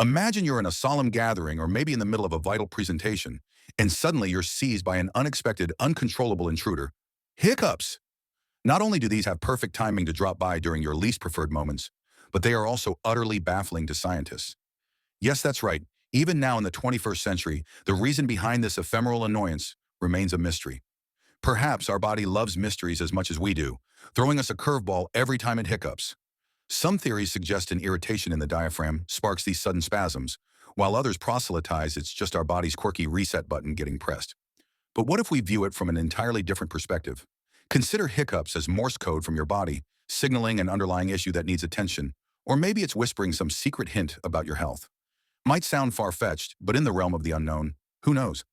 Imagine you're in a solemn gathering or maybe in the middle of a vital presentation, and suddenly you're seized by an unexpected, uncontrollable intruder. Hiccups! Not only do these have perfect timing to drop by during your least preferred moments, but they are also utterly baffling to scientists. Yes, that's right. Even now in the 21st century, the reason behind this ephemeral annoyance remains a mystery. Perhaps our body loves mysteries as much as we do, throwing us a curveball every time it hiccups. Some theories suggest an irritation in the diaphragm sparks these sudden spasms, while others proselytize it's just our body's quirky reset button getting pressed. But what if we view it from an entirely different perspective? Consider hiccups as Morse code from your body, signaling an underlying issue that needs attention, or maybe it's whispering some secret hint about your health. Might sound far-fetched, but in the realm of the unknown, who knows?